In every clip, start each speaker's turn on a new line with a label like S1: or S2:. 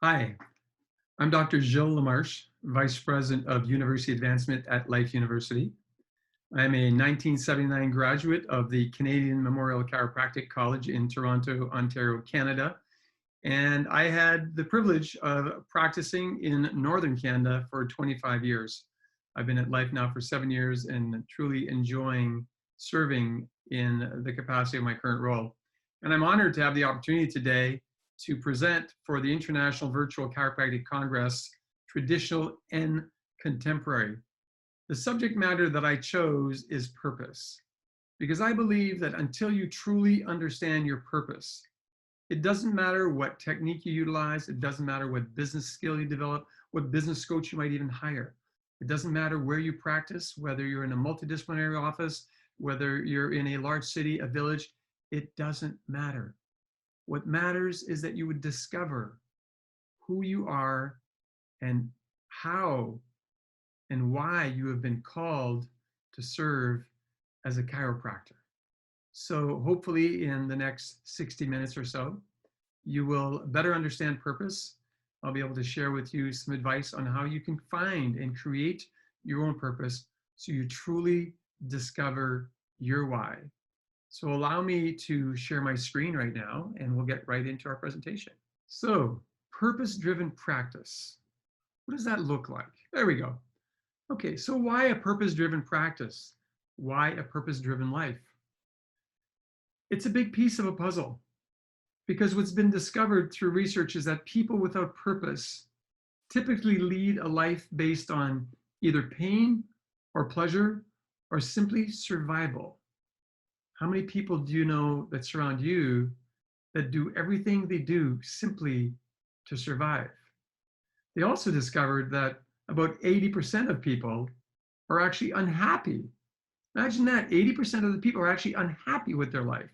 S1: Hi, I'm Dr. Gilles LaMarche, Vice President of University Advancement at Life University. I'm a 1979 graduate of the Canadian Memorial Chiropractic College in Toronto, Ontario, Canada. And I had the privilege of practicing in Northern Canada for 25 years. I've been at Life now for 7 years and truly enjoying serving in the capacity of my current role. And I'm honored to have the opportunity today to present for the International Virtual Chiropractic Congress, Traditional and Contemporary. The subject matter that I chose is purpose, because I believe that until you truly understand your purpose, it doesn't matter what technique you utilize, it doesn't matter what business skill you develop, what business coach you might even hire. It doesn't matter where you practice, whether you're in a multidisciplinary office, whether you're in a large city, a village, it doesn't matter. What matters is that you would discover who you are and how and why you have been called to serve as a chiropractor. So hopefully in the next 60 minutes or so, you will better understand purpose. I'll be able to share with you some advice on how you can find and create your own purpose so you truly discover your why. So allow me to share my screen right now and we'll get right into our presentation. So purpose-driven practice. What does that look like? There we go. Okay, so why a purpose-driven practice? Why a purpose-driven life? It's a big piece of a puzzle because what's been discovered through research is that people without purpose typically lead a life based on either pain or pleasure or simply survival. How many people do you know that surround you that do everything they do simply to survive? They also discovered that about 80% of people are actually unhappy. Imagine that, 80% of the people are actually unhappy with their life.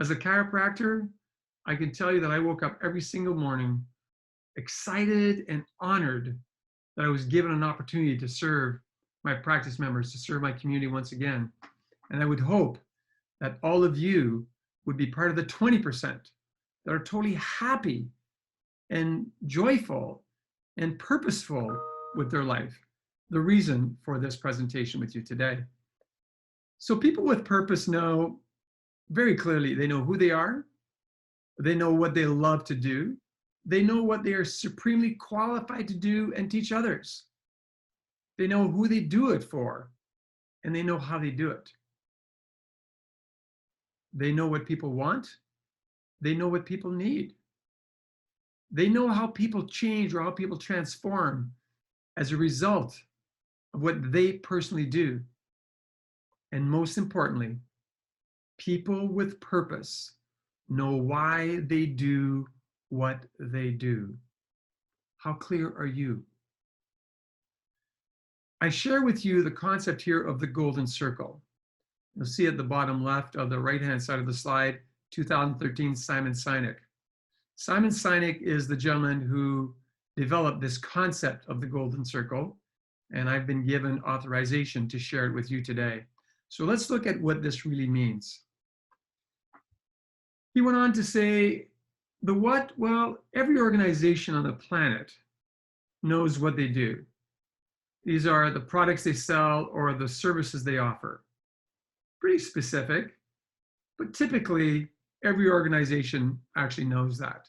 S1: As a chiropractor, I can tell you that I woke up every single morning excited and honored that I was given an opportunity to serve my practice members, to serve my community once again. And I would hope that all of you would be part of the 20% that are totally happy and joyful and purposeful with their life. The reason for this presentation with you today. So people with purpose know very clearly, they know who they are, they know what they love to do, they know what they are supremely qualified to do and teach others. They know who they do it for, and they know how they do it. They know what people want. They know what people need. They know how people change or how people transform as a result of what they personally do. And most importantly, people with purpose know why they do what they do. How clear are you? I share with you the concept here of the golden circle. You'll see at the bottom left of the right-hand side of the slide, 2013 Simon Sinek. Simon Sinek is the gentleman who developed this concept of the golden circle, and I've been given authorization to share it with you today. So let's look at what this really means. He went on to say, the what? Well, every organization on the planet knows what they do. These are the products they sell or the services they offer. Pretty specific, but typically every organization actually knows that.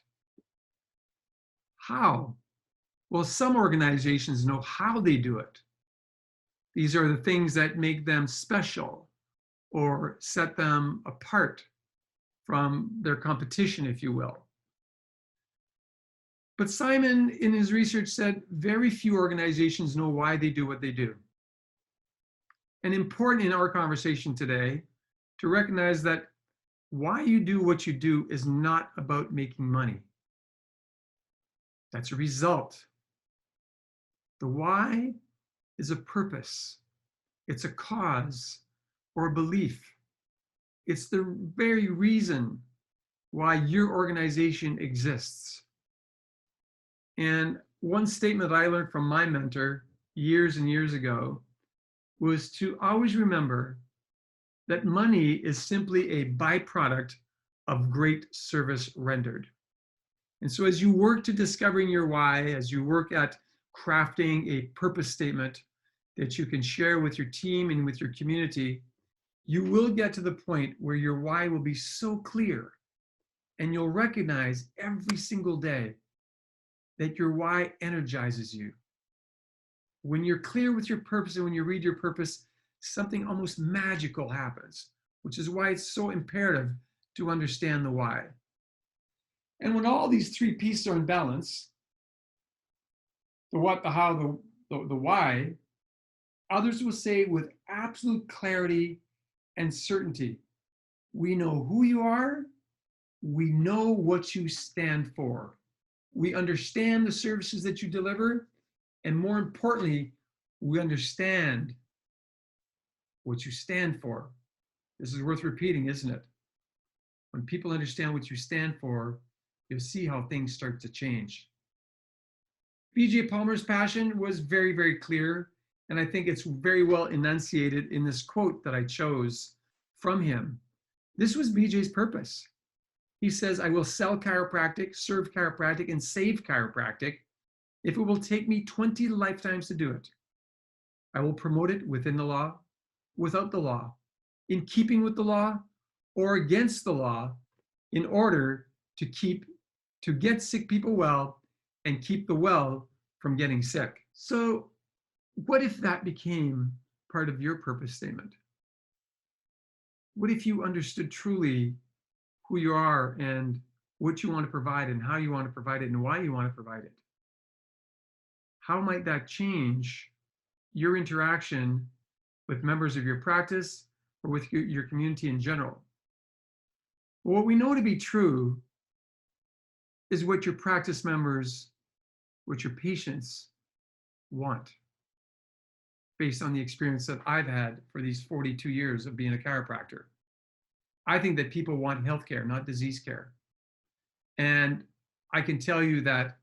S1: How? Well, some organizations know how they do it. These are the things that make them special or set them apart from their competition, if you will. But Simon, in his research, said very few organizations know why they do what they do. And important in our conversation today to recognize that why you do what you do is not about making money. That's a result. The why is a purpose. It's a cause or a belief. It's the very reason why your organization exists. And one statement that I learned from my mentor years and years ago was to always remember that money is simply a byproduct of great service rendered. And so as you work to discovering your why, as you work at crafting a purpose statement that you can share with your team and with your community, you will get to the point where your why will be so clear and you'll recognize every single day that your why energizes you. When you're clear with your purpose and when you read your purpose, something almost magical happens, which is why it's so imperative to understand the why. And when all these three pieces are in balance, the what, the how, the why, others will say with absolute clarity and certainty, we know who you are, we know what you stand for, we understand the services that you deliver, and more importantly, we understand what you stand for. This is worth repeating, isn't it? When people understand what you stand for, you'll see how things start to change. B.J. Palmer's passion was very, very clear, and I think it's very well enunciated in this quote that I chose from him. This was B.J.'s purpose. He says, I will sell chiropractic, serve chiropractic, and save chiropractic if it will take me 20 lifetimes to do it. I will promote it within the law, without the law, in keeping with the law, or against the law, in order to get sick people well and keep the well from getting sick. So what if that became part of your purpose statement? What if you understood truly who you are and what you want to provide and how you want to provide it and why you want to provide it? How might that change your interaction with members of your practice or with your community in general? Well, what we know to be true is what your practice members, what your patients want, based on the experience that I've had for these 42 years of being a chiropractor. I think that people want healthcare, not disease care. And I can tell you that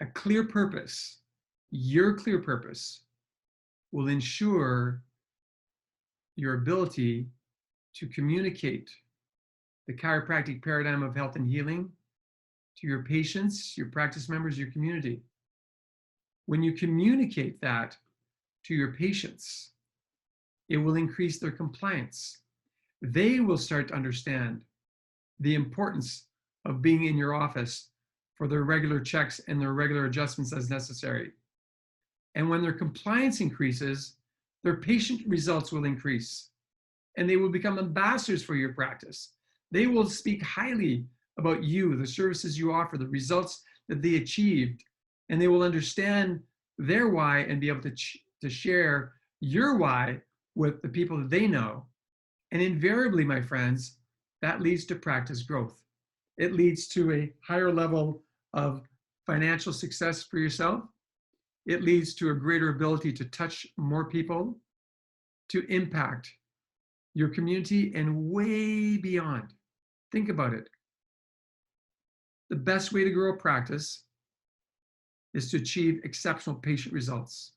S1: a clear purpose, your clear purpose, will ensure your ability to communicate the chiropractic paradigm of health and healing to your patients, your practice members, your community. When you communicate that to your patients, it will increase their compliance. They will start to understand the importance of being in your office for their regular checks and their regular adjustments as necessary. And when their compliance increases, their patient results will increase, and they will become ambassadors for your practice. They will speak highly about you, the services you offer, the results that they achieved, and they will understand their why and be able to share your why with the people that they know. And invariably, my friends, that leads to practice growth. It leads to a higher level of financial success for yourself. It leads to a greater ability to touch more people, to impact your community and way beyond. Think about it. The best way to grow a practice is to achieve exceptional patient results.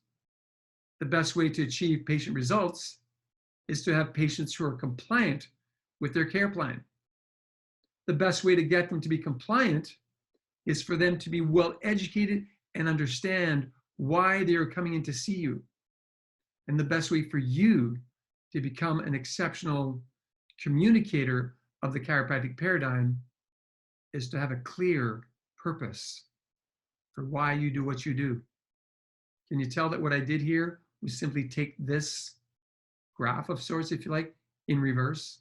S1: The best way to achieve patient results is to have patients who are compliant with their care plan. The best way to get them to be compliant is for them to be well educated and understand why they are coming in to see you. And the best way for you to become an exceptional communicator of the chiropractic paradigm is to have a clear purpose for why you do what you do. Can you tell that what I did here was simply take this graph of sorts, if you like, in reverse?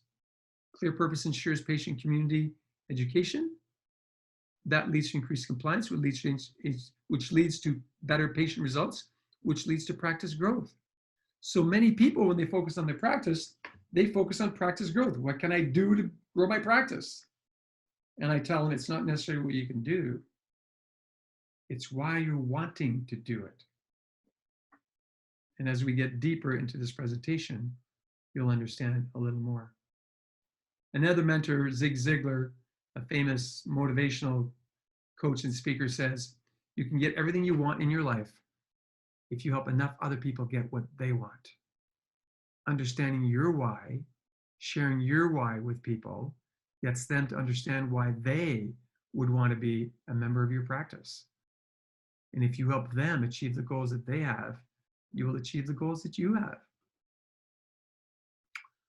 S1: Clear purpose ensures patient community education. That leads to increased compliance, which leads to better patient results, which leads to practice growth. So many people, when they focus on their practice, they focus on practice growth. What can I do to grow my practice? And I tell them it's not necessarily what you can do. It's why you're wanting to do it. And as we get deeper into this presentation, you'll understand a little more. Another mentor, Zig Ziglar, a famous motivational coach and speaker, says, you can get everything you want in your life if you help enough other people get what they want. Understanding your why, sharing your why with people, gets them to understand why they would want to be a member of your practice. And if you help them achieve the goals that they have, you will achieve the goals that you have.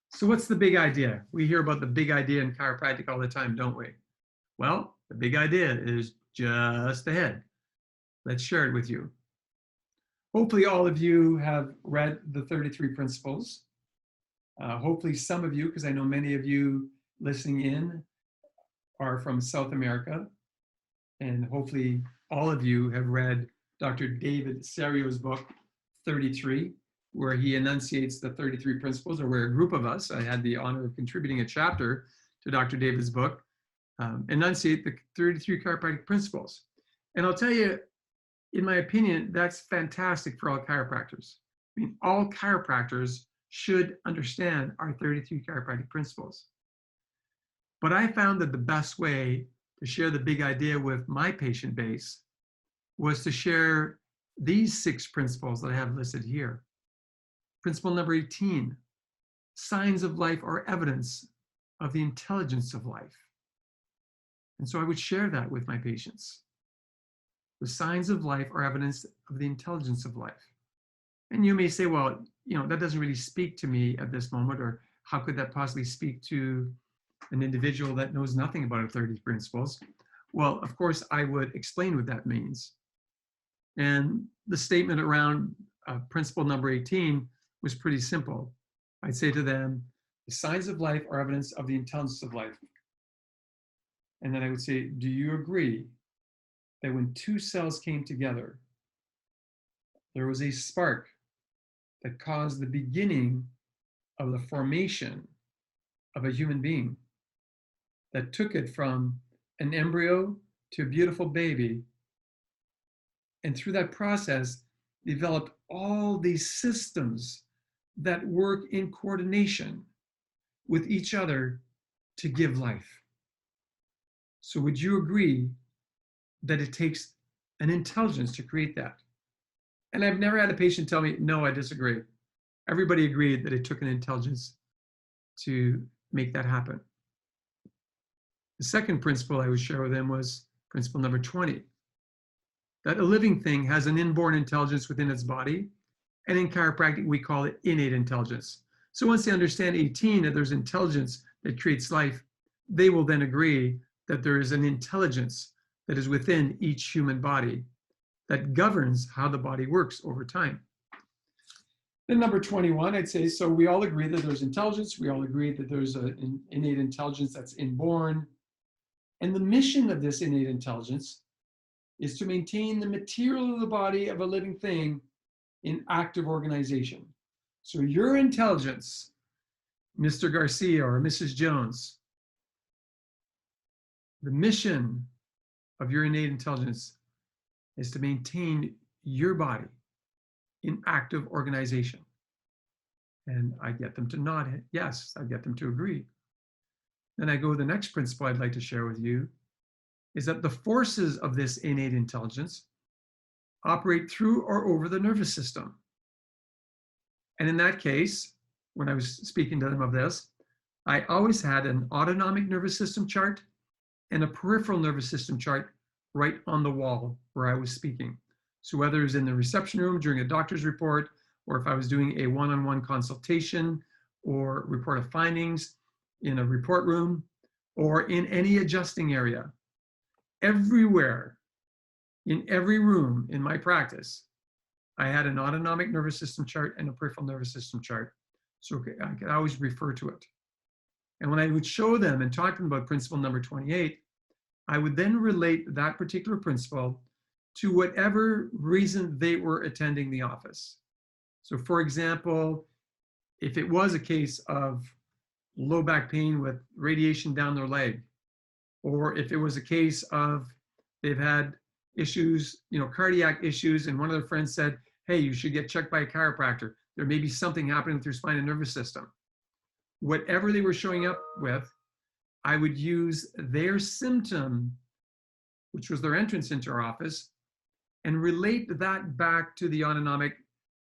S1: So what's the big idea? We hear about the big idea in chiropractic all the time, don't we? Well, the big idea is just ahead. Let's share it with you. Hopefully all of you have read the 33 principles. Hopefully some of you, because I know many of you listening in are from South America, and hopefully all of you have read Dr. David Serio's book, 33, where he enunciates the 33 principles, or where a group of us, I had the honor of contributing a chapter to Dr. David's book, enunciate the 33 chiropractic principles. And I'll tell you, in my opinion, that's fantastic for all chiropractors. I mean, all chiropractors should understand our 33 chiropractic principles. But I found that the best way to share the big idea with my patient base was to share these 6 principles that I have listed here. Principle number 18, signs of life are evidence of the intelligence of life. And so I would share that with my patients. The signs of life are evidence of the intelligence of life. And you may say, well, that doesn't really speak to me at this moment, or how could that possibly speak to an individual that knows nothing about our 30 principles? Well, of course, I would explain what that means. And the statement around principle number 18 was pretty simple. I'd say to them, the signs of life are evidence of the intelligence of life. And then I would say, do you agree that when 2 cells came together, there was a spark that caused the beginning of the formation of a human being, that took it from an embryo to a beautiful baby, and through that process developed all these systems that work in coordination with each other to give life? So would you agree that it takes an intelligence to create that? And I've never had a patient tell me, no, I disagree. Everybody agreed that it took an intelligence to make that happen. The second principle I would share with them was principle number 20, that a living thing has an inborn intelligence within its body, and in chiropractic, we call it innate intelligence. So once they understand 18, that there's intelligence that creates life, they will then agree that there is an intelligence that is within each human body that governs how the body works over time. Then number 21, I'd say, so we all agree that there's intelligence. We all agree that there's an innate intelligence that's inborn. And the mission of this innate intelligence is to maintain the material of the body of a living thing in active organization. So your intelligence, Mr. Garcia or Mrs. Jones, the mission of your innate intelligence is to maintain your body in active organization. And I get them to nod yes, I get them to agree. Then I go to the next principle I'd like to share with you, is that the forces of this innate intelligence operate through or over the nervous system. And in that case, when I was speaking to them of this, I always had an autonomic nervous system chart and a peripheral nervous system chart right on the wall where I was speaking. So whether it was in the reception room during a doctor's report, or if I was doing a one-on-one consultation or report of findings in a report room, or in any adjusting area, everywhere, in every room in my practice, I had an autonomic nervous system chart and a peripheral nervous system chart. So I could always refer to it. And when I would show them and talk to them about principle number 28, I would then relate that particular principle to whatever reason they were attending the office. So for example, if it was a case of low back pain with radiation down their leg, or if it was a case of they've had issues, cardiac issues, and one of their friends said, hey, you should get checked by a chiropractor. There may be something happening with your spine and nervous system. Whatever they were showing up with, I would use their symptom, which was their entrance into our office, and relate that back to the autonomic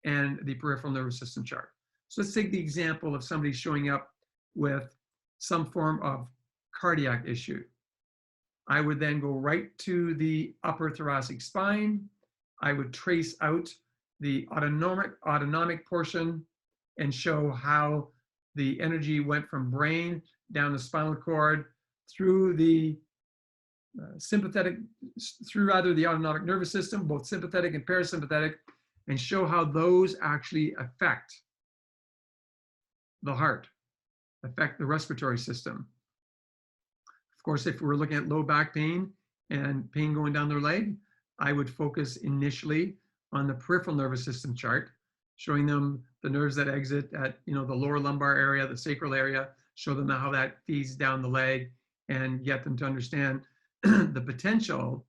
S1: and the peripheral nervous system chart. So let's take the example of somebody showing up with some form of cardiac issue. I would then go right to the upper thoracic spine. I would trace out the autonomic portion and show how the energy went from brain down the spinal cord through the the autonomic nervous system, both sympathetic and parasympathetic, and show how those actually affect the heart, affect the respiratory system. Of course, if we're looking at low back pain and pain going down their leg, I would focus initially on the peripheral nervous system chart, showing them the nerves that exit at the lower lumbar area, the sacral area, show them how that feeds down the leg, and get them to understand the potential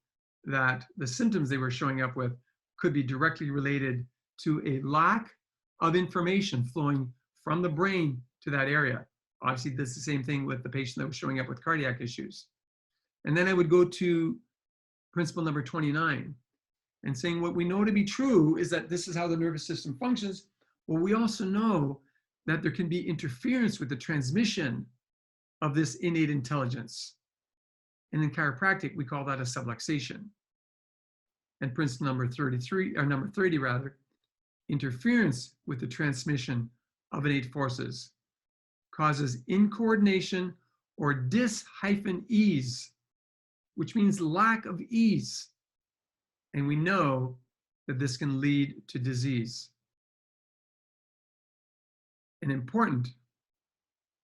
S1: that the symptoms they were showing up with could be directly related to a lack of information flowing from the brain to that area. Obviously, this is the same thing with the patient that was showing up with cardiac issues. And then I would go to principle number 29 and saying what we know to be true is that this is how the nervous system functions. Well, we also know that there can be interference with the transmission of this innate intelligence. And in chiropractic, we call that a subluxation. And principle number 30 rather, interference with the transmission of innate forces causes incoordination or dis-ease, which means lack of ease. And we know that this can lead to disease. An important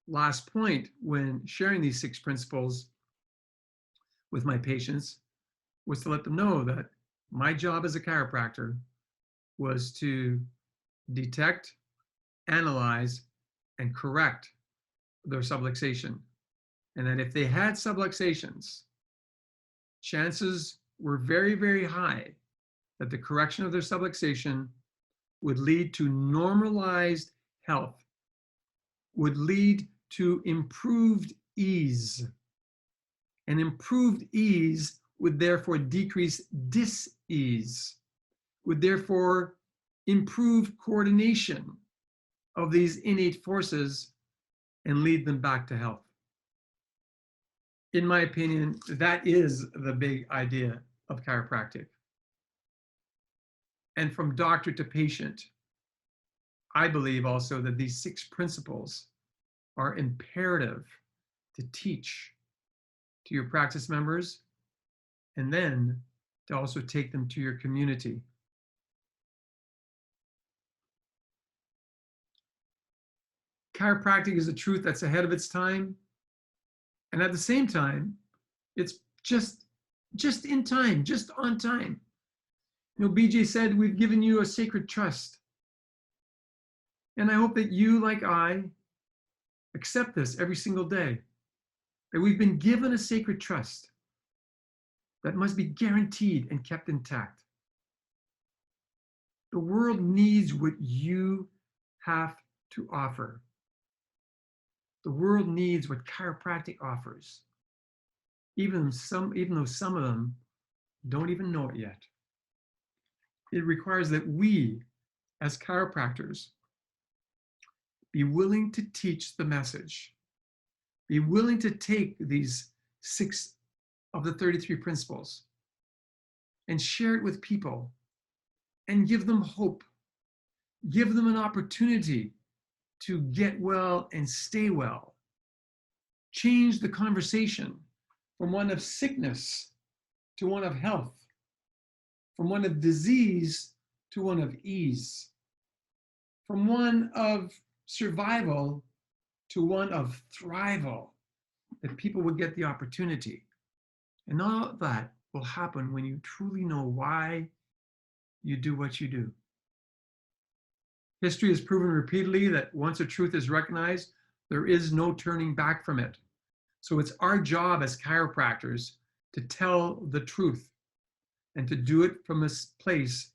S1: last point when sharing these 6 principles with my patients was to let them know that my job as a chiropractor was to detect, analyze, and correct their subluxation. And that if they had subluxations, chances were very, very high that the correction of their subluxation would lead to normalized health, would lead to improved ease. And improved ease would therefore decrease dis-ease, would therefore improve coordination of these innate forces and lead them back to health. In my opinion, that is the big idea of chiropractic. And from doctor to patient, I believe also that these 6 principles are imperative to teach to your practice members, and then to also take them to your community. Chiropractic is a truth that's ahead of its time, and at the same time, it's just in time, just on time. BJ said, we've given you a sacred trust. And I hope that you, like I, accept this every single day, that we've been given a sacred trust that must be guaranteed and kept intact. The world needs what you have to offer. The world needs what chiropractic offers, even though some of them don't even know it yet. It requires that we, as chiropractors, be willing to teach the message, be willing to take these 6 of the 33 principles and share it with people and give them hope, give them an opportunity to get well and stay well. Change the conversation from one of sickness to one of health, from one of disease to one of ease, from one of survival to one of thrival, that people would get the opportunity. And all of that will happen when you truly know why you do what you do. History has proven repeatedly that once a truth is recognized, there is no turning back from it. So it's our job as chiropractors to tell the truth and to do it from a place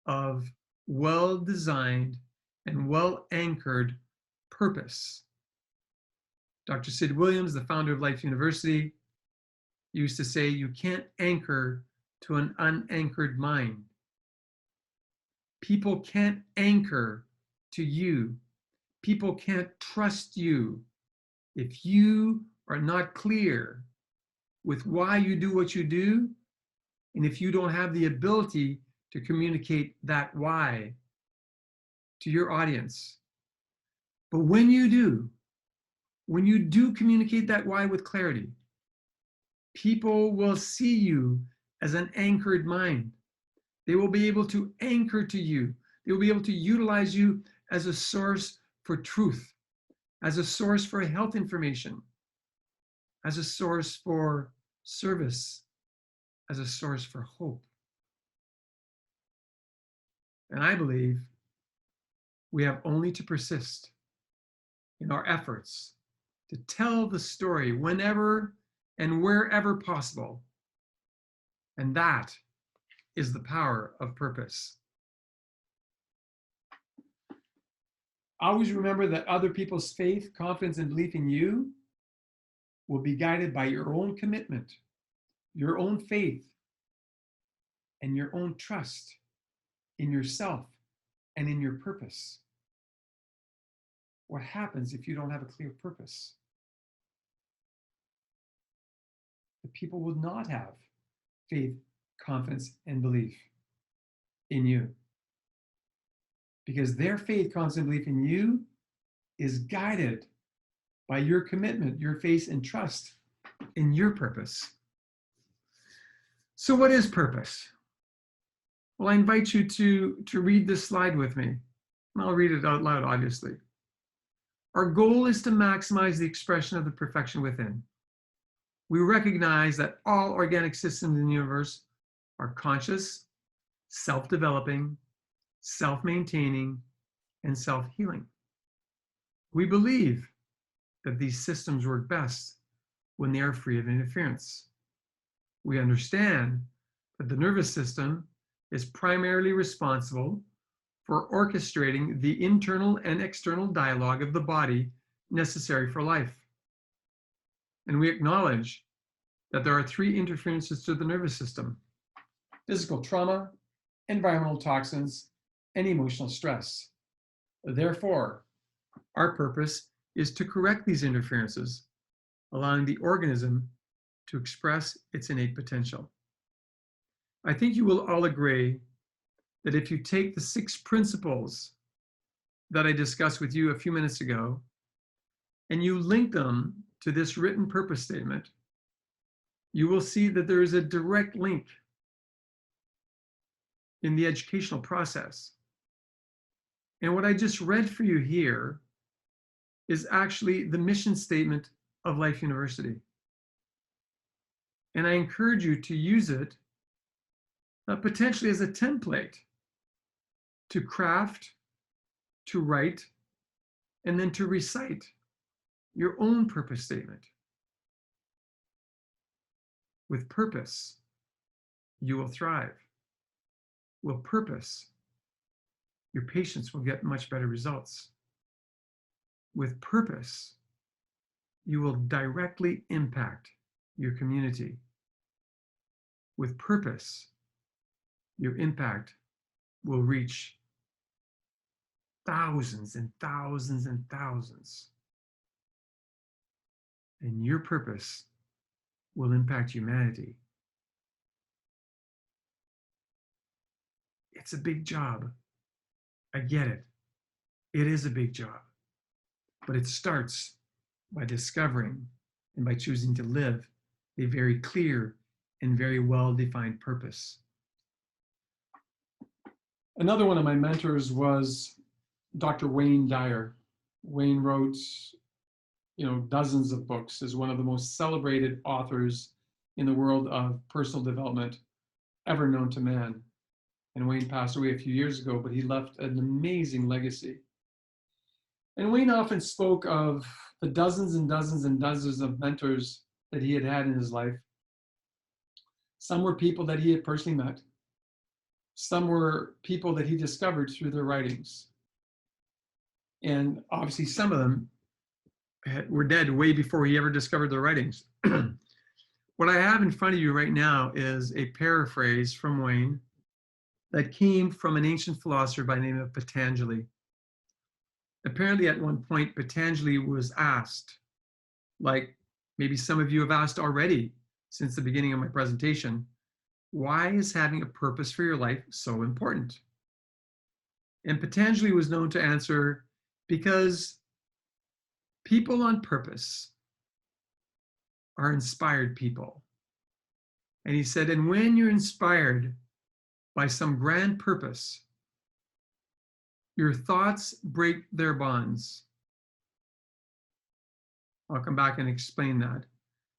S1: of well-designed and well-anchored purpose. Dr. Sid Williams, the founder of Life University, used to say, you can't anchor to an unanchored mind. People can't anchor to you. People can't trust you if you are not clear with why you do what you do, and if you don't have the ability to communicate that why to your audience. But when you do communicate that why with clarity, people will see you as an anchored mind. They will be able to anchor to you. They will be able to utilize you as a source for truth, as a source for health information, as a source for service, as a source for hope. And I believe we have only to persist in our efforts to tell the story whenever and wherever possible. And that is the power of purpose. Always remember that other people's faith, confidence, and belief in you will be guided by your own commitment, your own faith, and your own trust in yourself and in your purpose. What happens if you don't have a clear purpose? The people will not have faith, confidence, and belief in you. Because their faith, confidence, and belief in you is guided by your commitment, your faith, and trust in your purpose. So what is purpose? Well, I invite you to read this slide with me. And I'll read it out loud, obviously. Our goal is to maximize the expression of the perfection within. We recognize that all organic systems in the universe are conscious, self-developing, self-maintaining, and self-healing. We believe that these systems work best when they are free of interference. We understand that the nervous system is primarily responsible for orchestrating the internal and external dialogue of the body necessary for life. And we acknowledge that there are three interferences to the nervous system: physical trauma, environmental toxins, and emotional stress. Therefore, our purpose is to correct these interferences, allowing the organism to express its innate potential. I think you will all agree that if you take the 6 principles that I discussed with you a few minutes ago, and you link them to this written purpose statement, you will see that there is a direct link in the educational process. And what I just read for you here is actually the mission statement of Life University. And I encourage you to use it potentially as a template to craft, to write, and then to recite your own purpose statement. With purpose, you will thrive. With purpose, your patients will get much better results. With purpose, you will directly impact your community. With purpose, your impact will reach thousands and thousands and thousands. And your purpose will impact humanity. It's a big job. I get it. It is a big job. But it starts by discovering and by choosing to live a very clear and very well-defined purpose. Another one of my mentors was Dr. Wayne Dyer. Wayne wrote, dozens of books, is one of the most celebrated authors in the world of personal development ever known to man. And Wayne passed away a few years ago, but he left an amazing legacy. And Wayne often spoke of the dozens and dozens and dozens of mentors that he had in his life. Some were people that he had personally met. Some were people that he discovered through their writings. And obviously some of them were dead way before he ever discovered their writings. What I have in front of you right now is a paraphrase from Wayne that came from an ancient philosopher by the name of Patanjali. Apparently at one point, Patanjali was asked, like maybe some of you have asked already, since the beginning of my presentation, why is having a purpose for your life so important? And Patanjali was known to answer, because people on purpose are inspired people. And he said, and when you're inspired by some grand purpose, your thoughts break their bonds. I'll come back and explain that.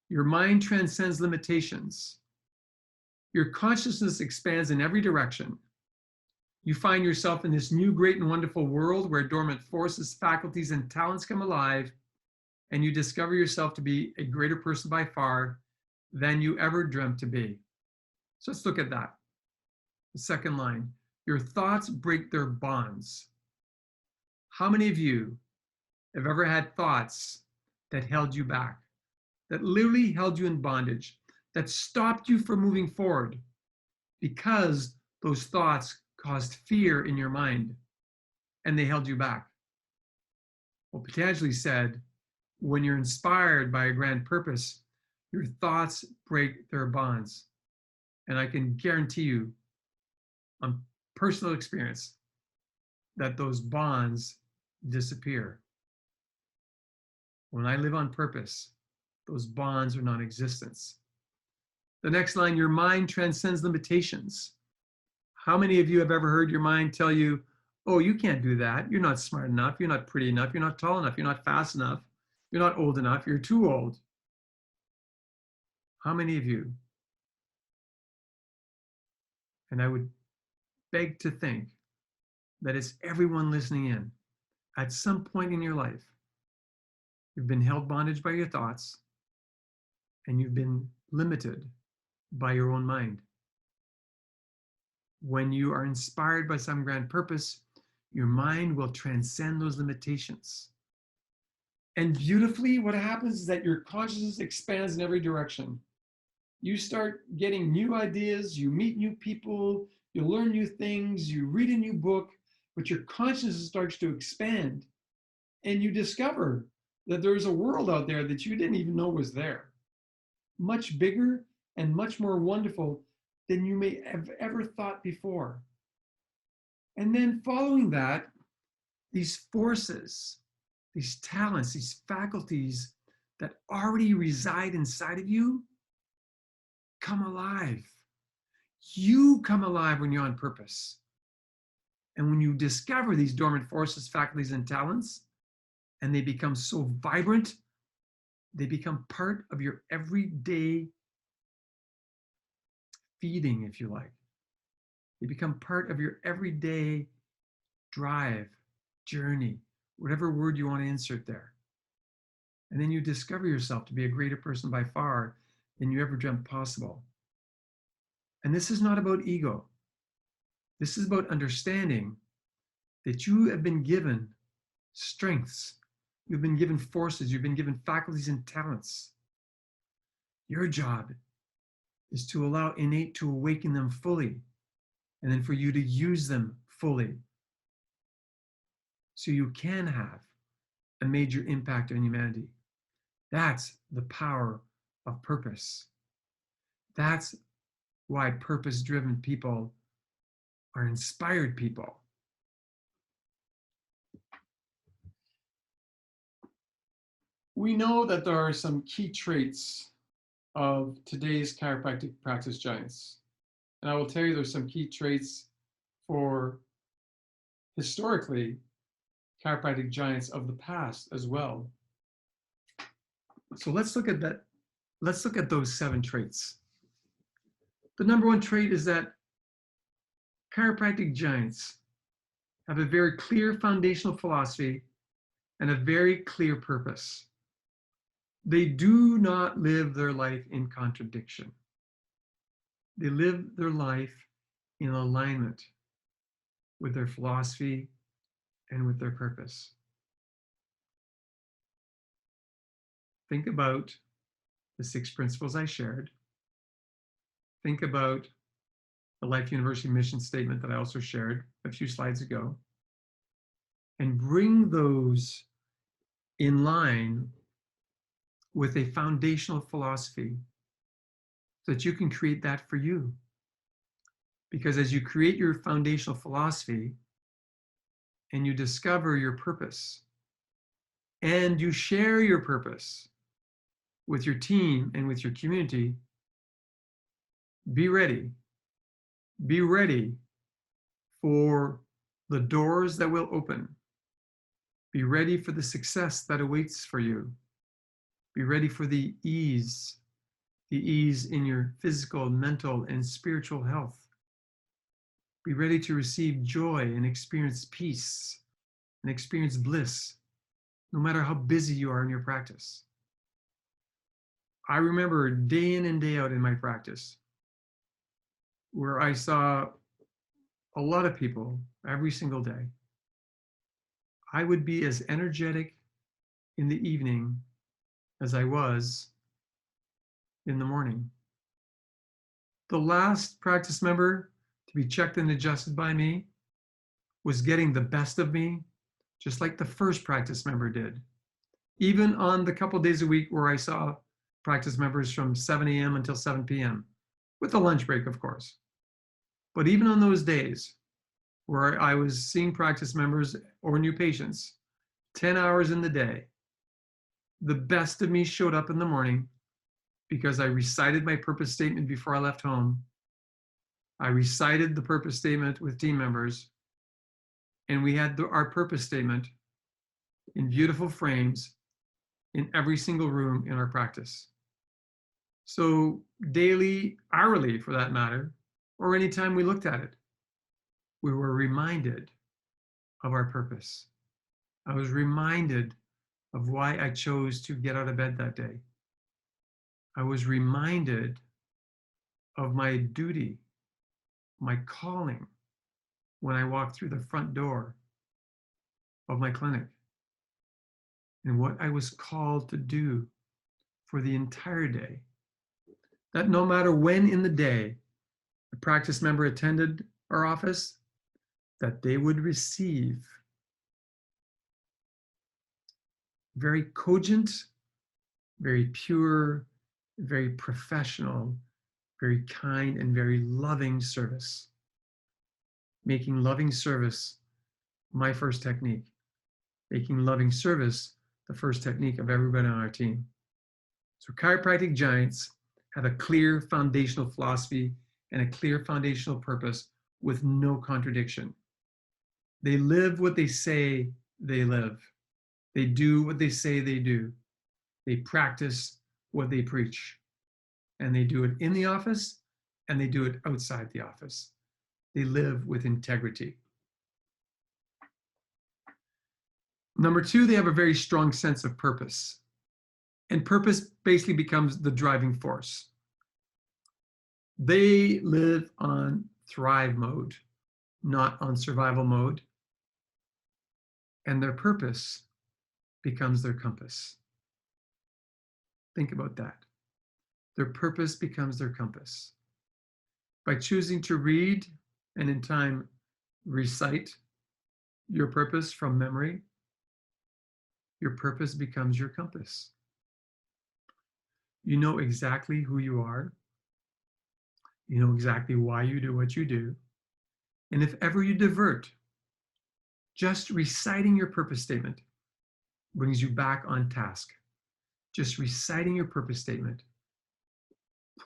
S1: Your mind transcends limitations. Your consciousness expands in every direction. You find yourself in this new, great, and wonderful world where dormant forces, faculties, and talents come alive, and you discover yourself to be a greater person by far than you ever dreamt to be. So let's look at that. The second line, your thoughts break their bonds. How many of you have ever had thoughts that held you back, that literally held you in bondage, that stopped you from moving forward because those thoughts caused fear in your mind and they held you back? Well, Patanjali said, when you're inspired by a grand purpose, your thoughts break their bonds. And I can guarantee you, on personal experience, that those bonds disappear. When I live on purpose, those bonds are non-existent. The next line, your mind transcends limitations. How many of you have ever heard your mind tell you, oh, you can't do that. You're not smart enough. You're not pretty enough. You're not tall enough. You're not fast enough. You're not old enough. You're too old. How many of you? And I would beg to think that it's everyone listening in. At some point in your life, you've been held bondage by your thoughts and you've been limited by your own mind. When you are inspired by some grand purpose, your mind will transcend those limitations. And beautifully, what happens is that your consciousness expands in every direction. You start getting new ideas, you meet new people, you learn new things, you read a new book, but your consciousness starts to expand. And you discover that there's a world out there that you didn't even know was there. Much bigger and much more wonderful than you may have ever thought before. And then following that, these forces, these talents, these faculties that already reside inside of you come alive. You come alive when you're on purpose. And when you discover these dormant forces, faculties, and talents, and they become so vibrant, they become part of your everyday feeding, if you like. They become part of your everyday drive, journey, whatever word you want to insert there. And then you discover yourself to be a greater person by far than you ever dreamt possible. And this is not about ego. This is about understanding that you have been given strengths. You've been given forces. You've been given faculties and talents. Your job is to allow innate to awaken them fully, and then for you to use them fully so you can have a major impact on humanity. That's the power of purpose. That's why purpose-driven people are inspired people. We know that there are some key traits of today's chiropractic practice giants. And I will tell you there's some key traits for historically chiropractic giants of the past as well. So let's look at that. Let's look at those 7 traits. The number 1 trait is that chiropractic giants have a very clear foundational philosophy and a very clear purpose. They do not live their life in contradiction. They live their life in alignment with their philosophy and with their purpose. Think about the 6 principles I shared. Think about the Life University mission statement that I also shared a few slides ago, and bring those in line with a foundational philosophy so that you can create that for you. Because as you create your foundational philosophy and you discover your purpose and you share your purpose with your team and with your community, be ready. Be ready for the doors that will open. Be ready for the success that awaits for you. Be ready for the ease in your physical, mental, and spiritual health. Be ready to receive joy and experience peace and experience bliss, no matter how busy you are in your practice. I remember day in and day out in my practice where I saw a lot of people every single day. I would be as energetic in the evening as I was in the morning. The last practice member to be checked and adjusted by me was getting the best of me, just like the first practice member did. Even on the couple days a week where I saw practice members from 7 a.m. until 7 p.m., with a lunch break, of course. But even on those days where I was seeing practice members or new patients 10 hours in the day, the best of me showed up in the morning because I recited my purpose statement before I left home. I recited the purpose statement with team members, and we had our purpose statement in beautiful frames in every single room in our practice. So daily, hourly for that matter, or anytime we looked at it, we were reminded of our purpose. I was reminded of why I chose to get out of bed that day. I was reminded of my duty, my calling, when I walked through the front door of my clinic, and what I was called to do for the entire day. That no matter when in the day a practice member attended our office, that they would receive very cogent, very pure, very professional, very kind, and very loving service. Making loving service my first technique. Making loving service the first technique of everybody on our team. So chiropractic giants have a clear foundational philosophy and a clear foundational purpose with no contradiction. They live what they say they live. They do what they say they do. They practice what they preach. And they do it in the office and they do it outside the office. They live with integrity. Number two, they have a very strong sense of purpose. And purpose basically becomes the driving force. They live on thrive mode, not on survival mode. And their purpose becomes their compass. Think about that. Their purpose becomes their compass. By choosing to read and in time recite your purpose from memory, your purpose becomes your compass. You know exactly who you are. You know exactly why you do what you do. And if ever you divert, just reciting your purpose statement brings you back on task. Just reciting your purpose statement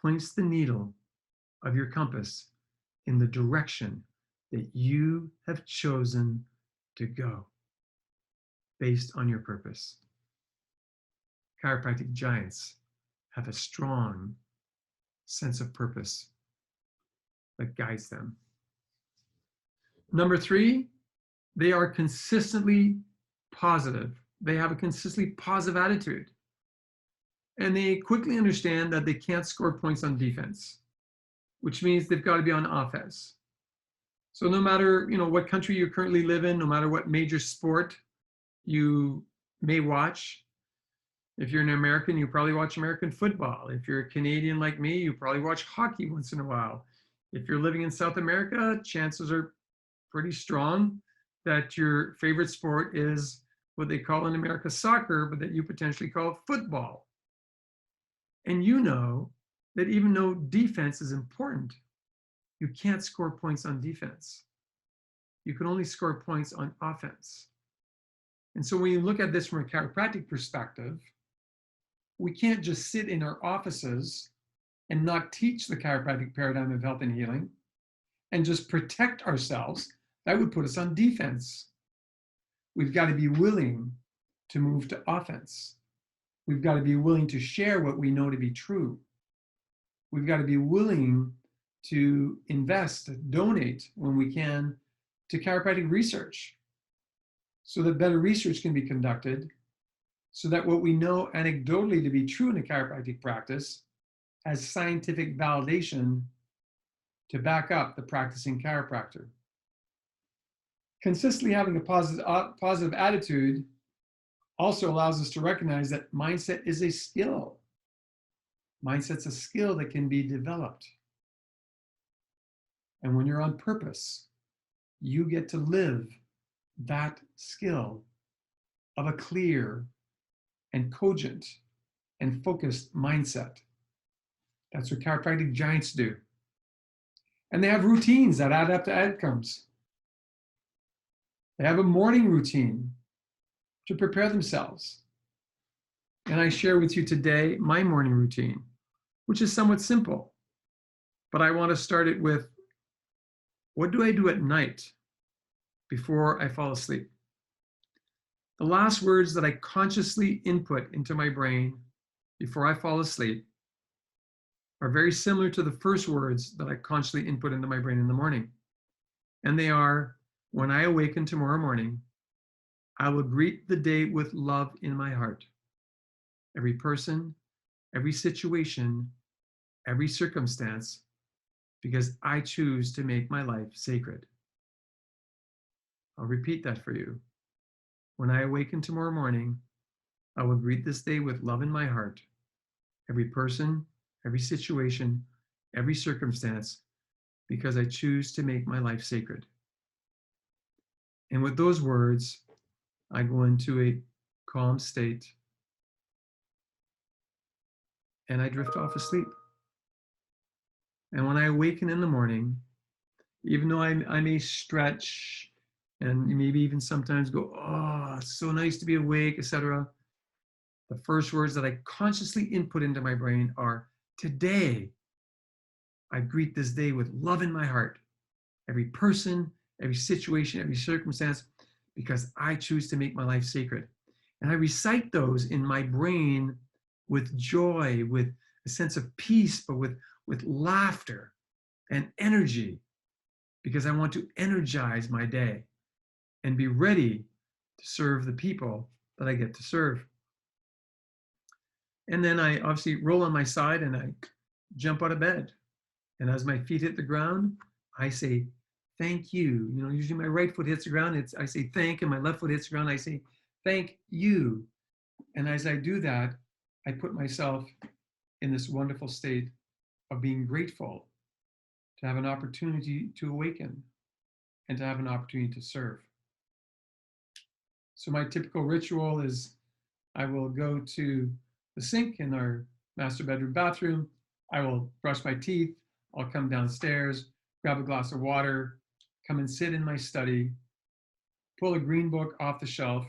S1: points the needle of your compass in the direction that you have chosen to go based on your purpose. Chiropractic giants have a strong sense of purpose that guides them. Number three, they are consistently positive. They have a consistently positive attitude. And they quickly understand that they can't score points on defense, which means they've got to be on offense. So no matter what country you currently live in, no matter what major sport you may watch, if you're an American, you probably watch American football. If you're a Canadian like me, you probably watch hockey once in a while. If you're living in South America, chances are pretty strong that your favorite sport is what they call in America soccer, but that you potentially call football. And you know that even though defense is important, you can't score points on defense. You can only score points on offense. And so when you look at this from a chiropractic perspective, we can't just sit in our offices and not teach the chiropractic paradigm of health and healing and just protect ourselves. That would put us on defense. We've got to be willing to move to offense. We've got to be willing to share what we know to be true. We've got to be willing to invest, donate when we can to chiropractic research so that better research can be conducted, so that what we know anecdotally to be true in a chiropractic practice has scientific validation to back up the practicing chiropractor. Consistently having a positive attitude also allows us to recognize that mindset is a skill. Mindset's a skill that can be developed. And when you're on purpose, you get to live that skill of a clear and cogent and focused mindset. That's what chiropractic giants do. And they have routines that add up to outcomes. They have a morning routine to prepare themselves. And I share with you today my morning routine, which is somewhat simple. But I want to start it with, what do I do at night before I fall asleep? The last words that I consciously input into my brain before I fall asleep are very similar to the first words that I consciously input into my brain in the morning. And they are, when I awaken tomorrow morning, I will greet the day with love in my heart. Every person, every situation, every circumstance, because I choose to make my life sacred. I'll repeat that for you. When I awaken tomorrow morning, I will greet this day with love in my heart. Every person, every situation, every circumstance, because I choose to make my life sacred. And with those words, I go into a calm state and I drift off asleep. And when I awaken in the morning, even though I may stretch and maybe even sometimes go, oh, it's so nice to be awake, etc., the first words that I consciously input into my brain are, today, I greet this day with love in my heart. Every person, every situation, every circumstance, because I choose to make my life sacred. And I recite those in my brain with joy, with a sense of peace, but with laughter and energy, because I want to energize my day and be ready to serve the people that I get to serve. And then I obviously roll on my side and I jump out of bed. And as my feet hit the ground, I say, thank you. You know, usually my right foot hits the ground, I say thank, and my left foot hits the ground, I say thank you. And as I do that, I put myself in this wonderful state of being grateful to have an opportunity to awaken and to have an opportunity to serve. So my typical ritual is I will go to the sink in our master bedroom bathroom. I will brush my teeth. I'll come downstairs, grab a glass of water, come and sit in my study, pull a green book off the shelf,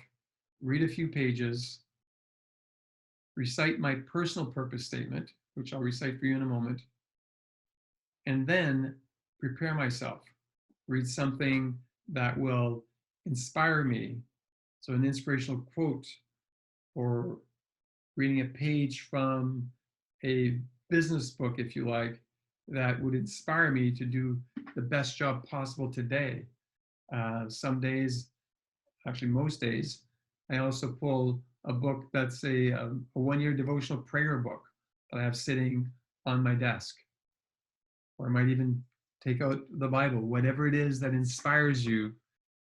S1: read a few pages, recite my personal purpose statement, which I'll recite for you in a moment, and then prepare myself. Read something that will inspire me. So an inspirational quote, or reading a page from a business book, if you like, that would inspire me to do the best job possible today. Some days, actually most days, I also pull a book that's a one-year devotional prayer book that I have sitting on my desk. Or I might even take out the Bible. Whatever it is that inspires you,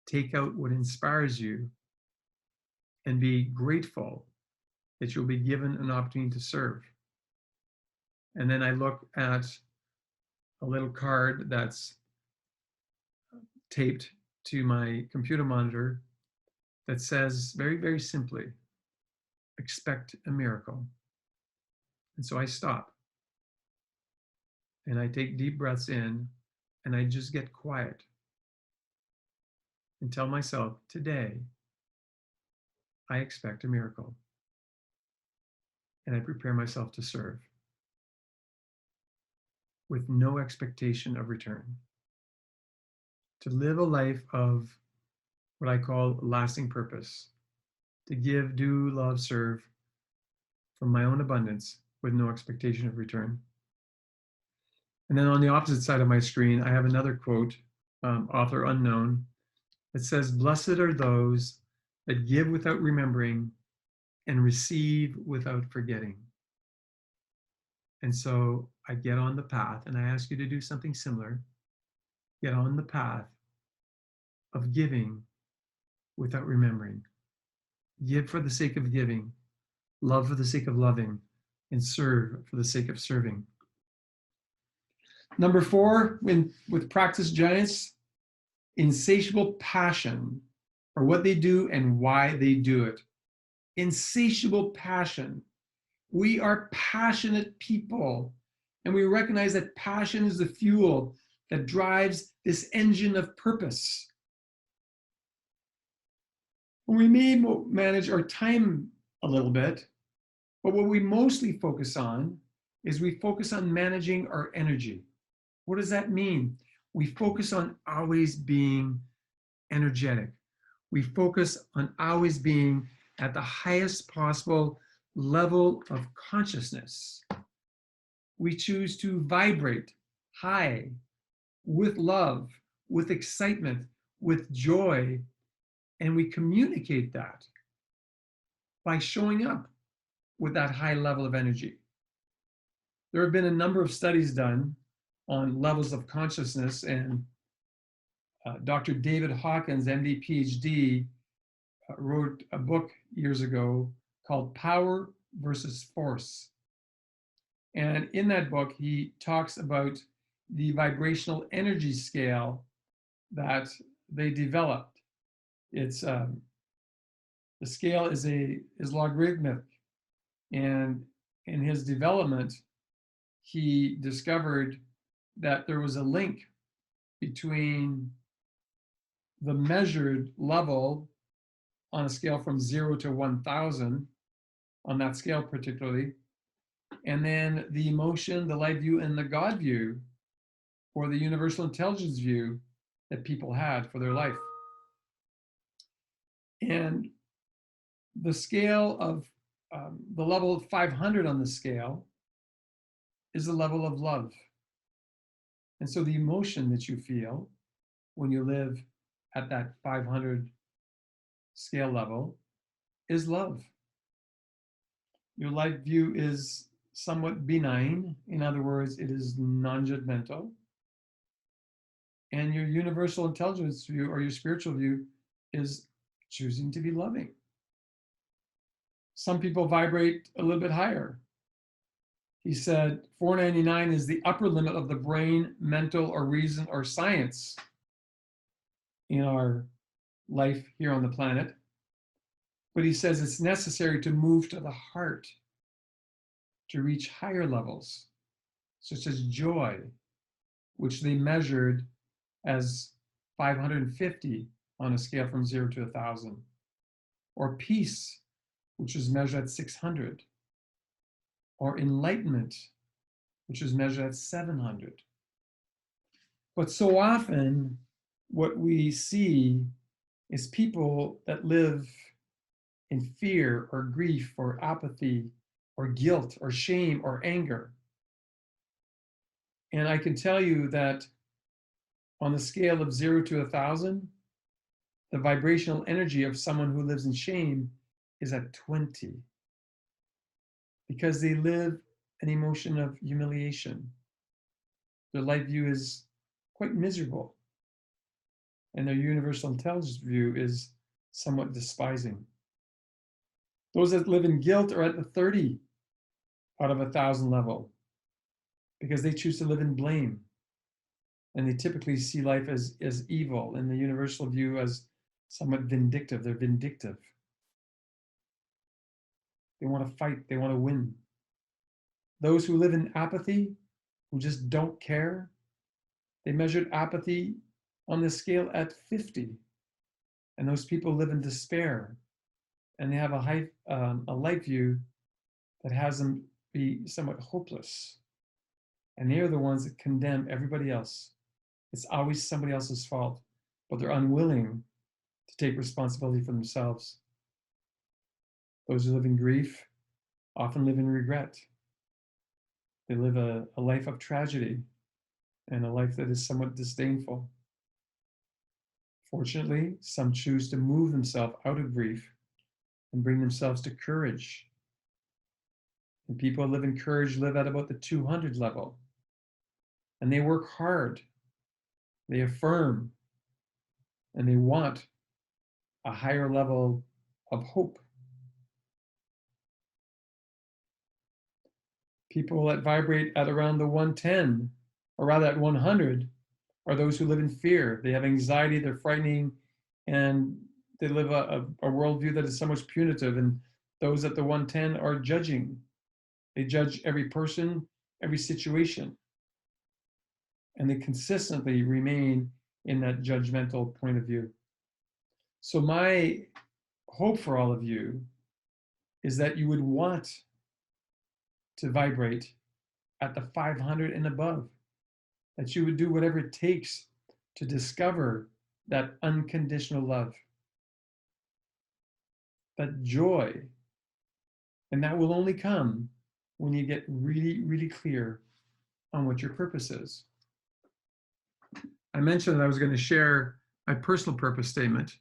S1: take out what inspires you and be grateful that you'll be given an opportunity to serve. And then I look at a little card that's taped to my computer monitor that says very, very simply, expect a miracle. And so I stop And I take deep breaths in and I just get quiet and tell myself, today, I expect a miracle. And I prepare myself to serve with no expectation of return. To live a life of what I call lasting purpose, to give, do, love, serve from my own abundance with no expectation of return. And then on the opposite side of my screen, I have another quote, author unknown. It says, "Blessed are those that give without remembering and receive without forgetting." And so I get on the path, and I ask you to do something similar. Get on the path of giving without remembering. Give for the sake of giving, love for the sake of loving, and serve for the sake of serving. Number 4, with practice giants, insatiable passion for what they do and why they do it. Insatiable passion. We are passionate people, and we recognize that passion is the fuel that drives this engine of purpose. We may manage our time a little bit, but what we mostly focus on is we focus on managing our energy. What does that mean? We focus on always being energetic. We focus on always being at the highest possible level of consciousness. We choose to vibrate high with love, with excitement, with joy, and we communicate that by showing up with that high level of energy. There have been a number of studies done on levels of consciousness, and Dr. David Hawkins, MD, PhD, wrote a book years ago called Power versus Force. And in that book, he talks about the vibrational energy scale that they developed. It's the scale is logarithmic, and in his development, he discovered that there was a link between the measured level on a scale from 0 to 1,000, on that scale particularly, and then the emotion, the light view, and the God view, or the universal intelligence view that people had for their life. And the scale of the level of 500 on the scale is the level of love. And so the emotion that you feel when you live at that 500 scale level is love. Your life view is somewhat benign. In other words, it is non-judgmental. And your universal intelligence view, or your spiritual view, is choosing to be loving. Some people vibrate a little bit higher. He said 499 is the upper limit of the brain, mental, or reason, or science in our life here on the planet. But he says it's necessary to move to the heart to reach higher levels, such as joy, which they measured as 550 on a scale from 0 to 1,000, or peace, which is measured at 600, or enlightenment, which is measured at 700. But so often, what we see is people that live in fear or grief or apathy or guilt or shame or anger. And I can tell you that on the scale of 0 to 1,000, the vibrational energy of someone who lives in shame is at 20, because they live an emotion of humiliation. Their life view is quite miserable, and their universal intelligence view is somewhat despising. Those that live in guilt are at the 30 out of 1,000 level, because they choose to live in blame. And they typically see life as evil, and the universal view as somewhat vindictive. They're vindictive. They want to fight, they want to win. Those who live in apathy who just don't care. They measured apathy on the scale at 50. And those people live in despair. And they have a life view that has them be somewhat hopeless. And they are the ones that condemn everybody else. It's always somebody else's fault, but they're unwilling to take responsibility for themselves. Those who live in grief often live in regret. They live a life of tragedy and a life that is somewhat disdainful. Fortunately, some choose to move themselves out of grief and bring themselves to courage. And people who live in courage live at about the 200 level. And they work hard. They affirm. And they want a higher level of hope. People that vibrate at around the 110, or rather at 100, are those who live in fear. They have anxiety, they're frightening, and they live a worldview that is somewhat punitive. And those at the 110 are judging. They judge every person, every situation. And they consistently remain in that judgmental point of view. So my hope for all of you is that you would want to vibrate at the 500 and above, that you would do whatever it takes to discover that unconditional love, that joy. And that will only come when you get really, really clear on what your purpose is. I mentioned that I was going to share my personal purpose statement,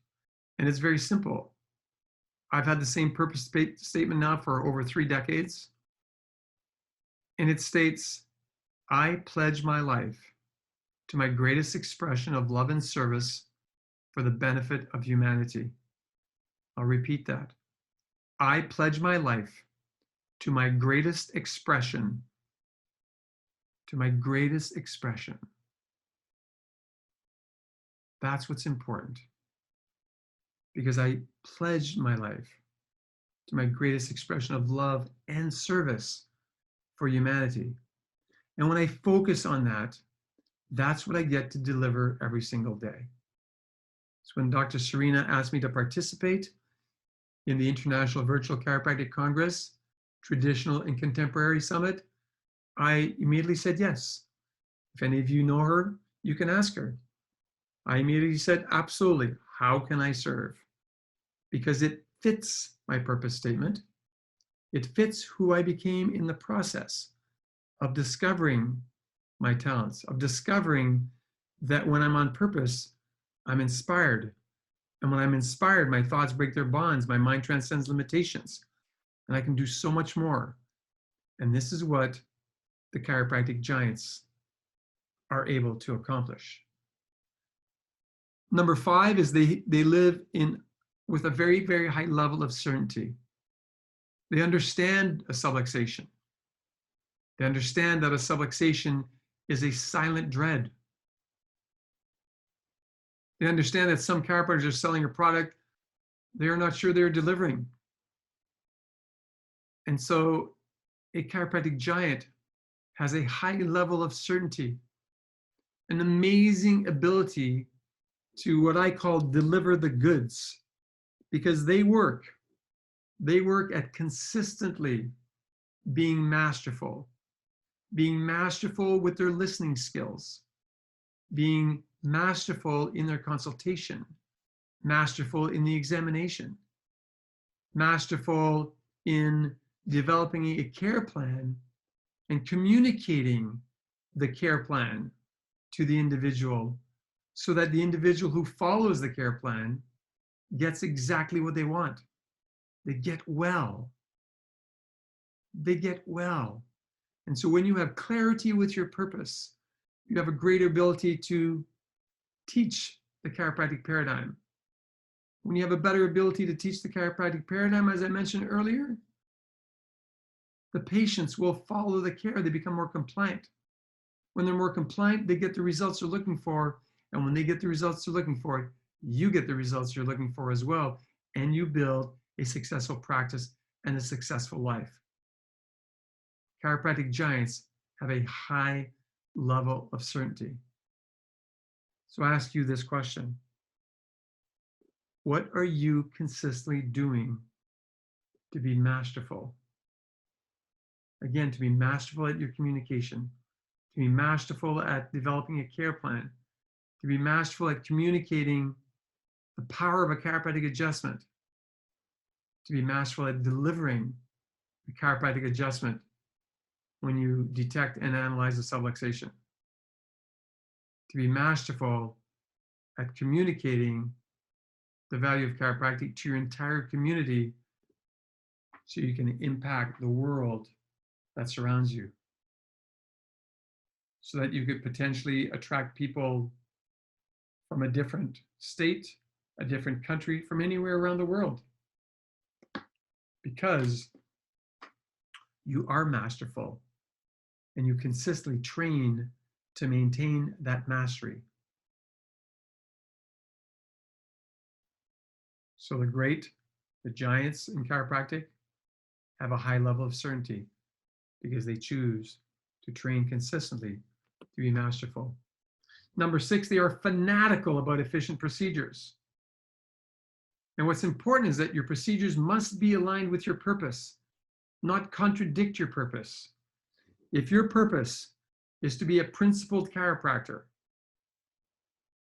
S1: and it's very simple. I've had the same purpose statement now for over 3 decades. And it states, I pledge my life to my greatest expression of love and service for the benefit of humanity. I'll repeat that. I pledge my life to my greatest expression, That's what's important. Because I pledged my life to my greatest expression of love and service for humanity. And when I focus on that, that's what I get to deliver every single day. So when Dr. Serena asked me to participate in the International Virtual Chiropractic Congress, Traditional and Contemporary Summit, I immediately said yes. If any of you know her, you can ask her. I immediately said, absolutely, how can I serve? Because it fits my purpose statement. It fits who I became in the process of discovering my talents, of discovering that when I'm on purpose, I'm inspired. And when I'm inspired, my thoughts break their bonds, my mind transcends limitations, and I can do so much more. And this is what the chiropractic giants are able to accomplish. Number 5 is they live with a very, very high level of certainty. They understand a subluxation. They understand that a subluxation is a silent dread. They understand that some chiropractors are selling a product they're not sure they're delivering. And so a chiropractic giant has a high level of certainty, an amazing ability to what I call deliver the goods, because they work at consistently being masterful with their listening skills, being masterful in their consultation, masterful in the examination, masterful in developing a care plan and communicating the care plan to the individual so that the individual who follows the care plan gets exactly what they want. They get well. They get well. And so when you have clarity with your purpose, you have a greater ability to teach the chiropractic paradigm. When you have a better ability to teach the chiropractic paradigm, as I mentioned earlier, the patients will follow the care. They become more compliant. When they're more compliant, they get the results they're looking for. And when they get the results they're looking for, you get the results you're looking for as well. And you build a successful practice and a successful life. Chiropractic giants have a high level of certainty. So I ask you this question. What are you consistently doing to be masterful? Again, to be masterful at your communication, to be masterful at developing a care plan, to be masterful at communicating the power of a chiropractic adjustment, to be masterful at delivering the chiropractic adjustment when you detect and analyze the subluxation, to be masterful at communicating the value of chiropractic to your entire community so you can impact the world that surrounds you, so that you could potentially attract people from a different state, a different country, from anywhere around the world, because you are masterful and you consistently train to maintain that mastery. So the great, the giants in chiropractic have a high level of certainty because they choose to train consistently to be masterful. Number 6, they are fanatical about efficient procedures. And what's important is that your procedures must be aligned with your purpose, not contradict your purpose. If your purpose is to be a principled chiropractor,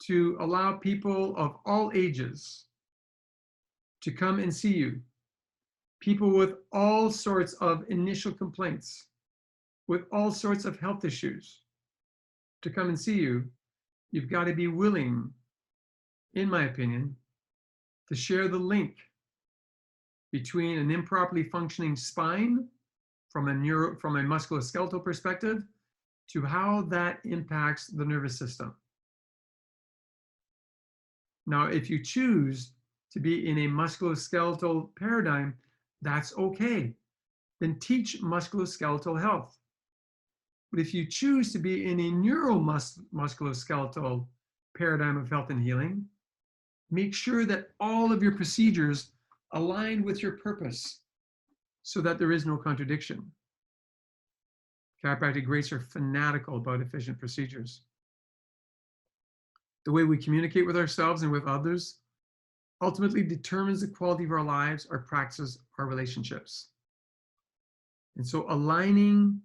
S1: to allow people of all ages to come and see you, people with all sorts of initial complaints, with all sorts of health issues, to come and see you, you've got to be willing, in my opinion, to share the link between an improperly functioning spine from a musculoskeletal perspective to how that impacts the nervous system. Now, if you choose to be in a musculoskeletal paradigm, that's okay. Then teach musculoskeletal health. But if you choose to be in a neuromusculoskeletal paradigm of health and healing, make sure that all of your procedures align with your purpose so that there is no contradiction. Chiropractic greats are fanatical about efficient procedures. The way we communicate with ourselves and with others ultimately determines the quality of our lives, our practices, our relationships. And so aligning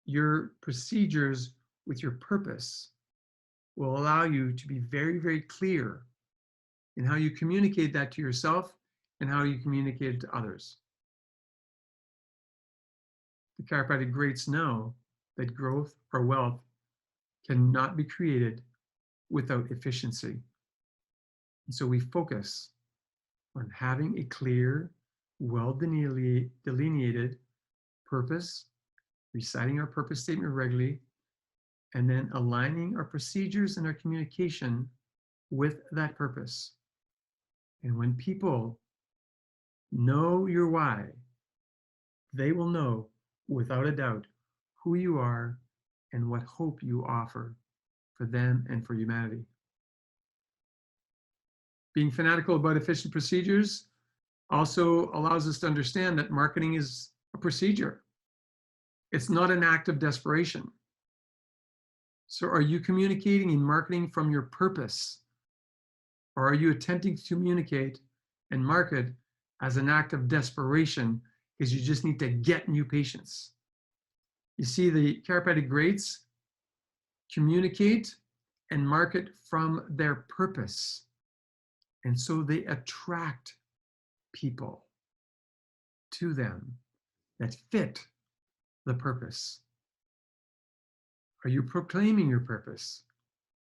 S1: your procedures with your purpose will allow you to be very, very clear in how you communicate that to yourself and how you communicate it to others. The chiropractic greats know that growth or wealth cannot be created without efficiency. And so we focus on having a clear, well-delineated purpose, reciting our purpose statement regularly, and then aligning our procedures and our communication with that purpose. And when people know your why, they will know without a doubt who you are and what hope you offer for them and for humanity. Being fanatical about efficient procedures also allows us to understand that marketing is a procedure. It's not an act of desperation. So are you communicating in marketing from your purpose? Or are you attempting to communicate and market as an act of desperation because you just need to get new patients? You see, the chiropractic greats communicate and market from their purpose. And so they attract people to them that fit the purpose. Are you proclaiming your purpose?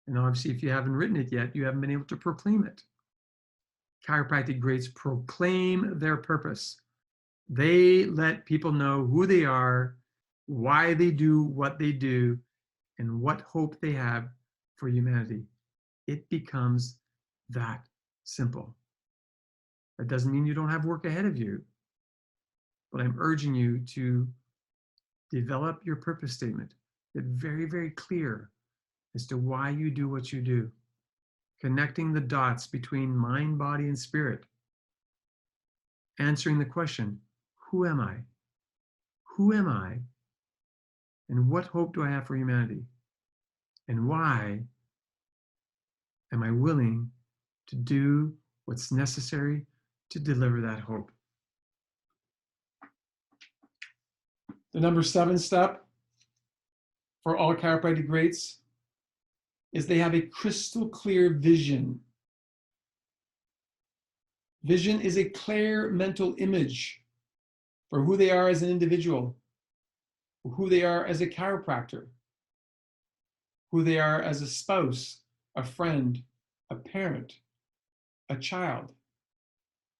S1: And obviously, if you haven't written it yet, you haven't been able to proclaim it. Chiropractic greats proclaim their purpose. They let people know who they are, why they do what they do, and what hope they have for humanity. It becomes that simple. That doesn't mean you don't have work ahead of you, but I'm urging you to develop your purpose statement. Get very, very clear as to why you do what you do, connecting the dots between mind, body, and spirit, answering the question, who am I? Who am I? And what hope do I have for humanity? And why am I willing to do what's necessary to deliver that hope? The number 7 step for all chiropractic greats is they have a crystal clear vision. Vision is a clear mental image for who they are as an individual, who they are as a chiropractor, who they are as a spouse, a friend, a parent, a child.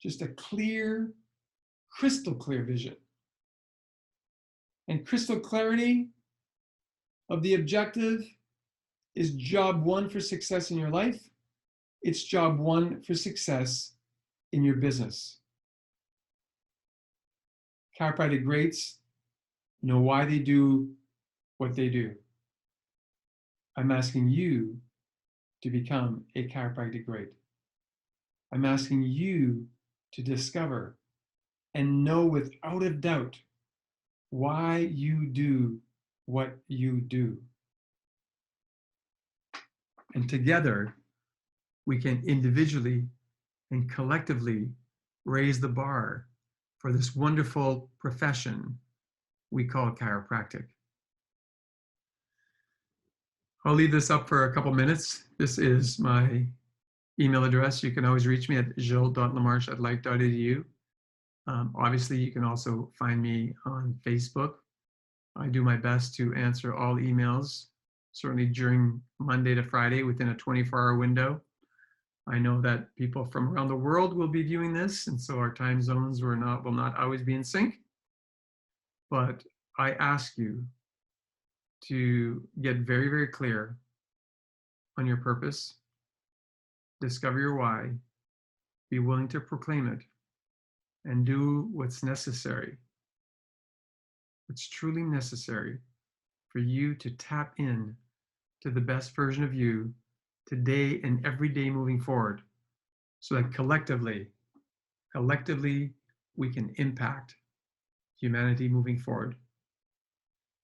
S1: Just a clear, crystal clear vision. And crystal clarity of the objective is job 1 for success in your life. It's job 1 for success in your business. Chiropractic greats know why they do what they do. I'm asking you to become a chiropractic great. I'm asking you to discover and know without a doubt why you do what you do. And together, we can individually and collectively raise the bar for this wonderful profession we call chiropractic. I'll leave this up for a couple minutes. This is my email address. You can always reach me at gilles.lamarche@life.edu. Obviously, you can also find me on Facebook. I do my best to answer all emails, certainly during Monday to Friday within a 24-hour window. I know that people from around the world will be viewing this, and so our time zones will not always be in sync. But I ask you to get very, very clear on your purpose, discover your why, be willing to proclaim it, and do what's necessary, what's truly necessary for you to tap in to the best version of you today and every day moving forward, so that collectively, we can impact humanity moving forward.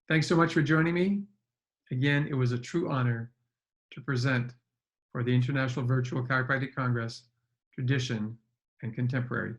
S1: Thanks so much for joining me. Again, it was a true honor to present for the International Virtual Chiropractic Congress, Tradition and Contemporary.